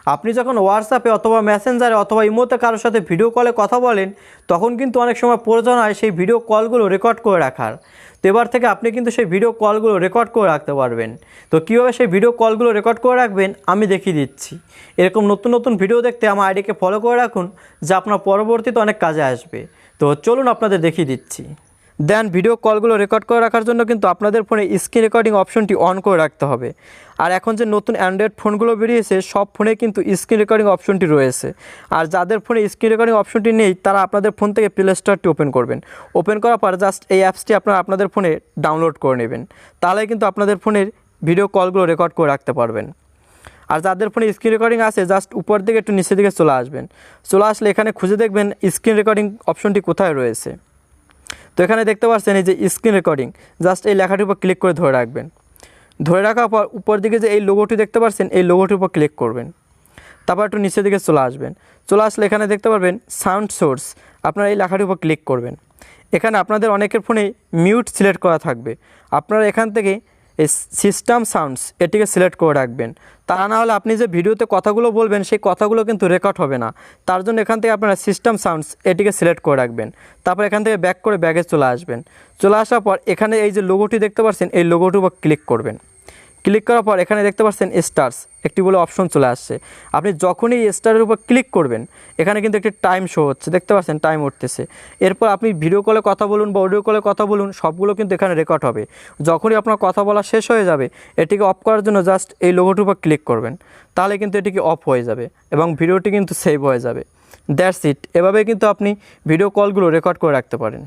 আপনি যখন হোয়াটসঅ্যাপে অথবা মেসেঞ্জারে অথবা ইমোতে কারোর সাথে ভিডিও কলে কথা বলেন, তখন কিন্তু অনেক সময় প্রয়োজন হয় সেই ভিডিও কলগুলো রেকর্ড করে রাখার। তো এবার থেকে আপনি কিন্তু সেই ভিডিও কলগুলো রেকর্ড করে রাখতে পারবেন। তো কীভাবে সেই ভিডিও কলগুলো রেকর্ড করে রাখবেন আমি দেখিয়ে দিচ্ছি। এরকম নতুন নতুন ভিডিও দেখতে আমার আইডিকে ফলো করে রাখুন, যা আপনার পরবর্তীতে অনেক কাজে আসবে। তো চলুন আপনাদের দেখিয়ে দিচ্ছি। দেন ভিডিও কলগুলো রেকর্ড করে রাখার জন্য কিন্তু আপনাদের ফোনে স্ক্রিন রেকর্ডিং অপশনটি অন করে রাখতে হবে। আর এখন যে নতুন অ্যান্ড্রয়েড ফোনগুলো বেরিয়েছে সব ফোনে কিন্তু স্ক্রিন রেকর্ডিং অপশনটি রয়েছে। আর যাদের ফোনে স্ক্রিন রেকর্ডিং অপশনটি নেই তারা আপনাদের ফোন থেকে প্লে স্টোরটি ওপেন করবেন। ওপেন করার পর জাস্ট এই অ্যাপসটি আপনাদের ফোনে ডাউনলোড করে নেবেন। তাহলে কিন্তু আপনাদের ফোনের ভিডিও কলগুলো রেকর্ড করে রাখতে পারবেন। আর যাদের ফোনে স্ক্রিন রেকর্ডিং আছে জাস্ট উপর দিকে একটু নিচের দিকে চলে আসবেন। চলে আসলে এখানে খুঁজে দেখবেন স্ক্রিন রেকর্ডিং অপশনটি কোথায় রয়েছে। তো এখানে দেখতে পাচ্ছেন এই যে স্ক্রিন রেকর্ডিং, জাস্ট এই লেখাটির উপর ক্লিক করে ধরে রাখবেন। ধরে রাখার পর উপর দিকে যে এই লোগোটি দেখতে পাচ্ছেন এই লোগোটির উপর ক্লিক করবেন। তারপর একটু নিচের দিকে চলে আসবেন। চলে আসলে এখানে দেখতে পারবেন সাউন্ড সোর্স, আপনারা এই লেখাটির উপর ক্লিক করবেন। এখানে আপনাদের অনেকের ফোনে মিউট সিলেক্ট করা থাকবে, আপনারা এখান থেকে এই সিস্টেম সাউন্ডস এটিকে সিলেক্ট করে রাখবেন। তা না হলে আপনি যে ভিডিওতে কথাগুলো বলবেন সেই কথাগুলো কিন্তু রেকর্ড হবে না। তার জন্য এখান থেকে আপনারা সিস্টেম সাউন্ডস এটিকে সিলেক্ট করে রাখবেন। তারপর এখান থেকে ব্যাক করে ব্যাগে চলে আসবেন। চলে আসার পর এখানে এই যে লোগোটি দেখতে পাচ্ছেন এই লোগোটির উপর ক্লিক করবেন। ক্লিক করার পর এখানে দেখতে পাচ্ছেন স্টার্স একটি বলে অপশন চলে আসছে। আপনি যখনই স্টারের উপর ক্লিক করবেন এখানে কিন্তু একটি টাইম শো হচ্ছে, দেখতে পাচ্ছেন টাইম উঠতেছে। এরপর আপনি ভিডিও কলে কথা বলুন বা অডিও কলে কথা বলুন সবগুলো কিন্তু এখানে রেকর্ড হবে। যখনই আপনার কথা বলা শেষ হয়ে যাবে এটিকে অফ করার জন্য জাস্ট এই লোগোটির উপর ক্লিক করবেন। তাহলে কিন্তু এটিকে অফ হয়ে যাবে এবং ভিডিওটি কিন্তু সেভ হয়ে যাবে। That's it. এভাবে কিন্তু আপনি ভিডিও কলগুলো রেকর্ড করে রাখতে পারেন।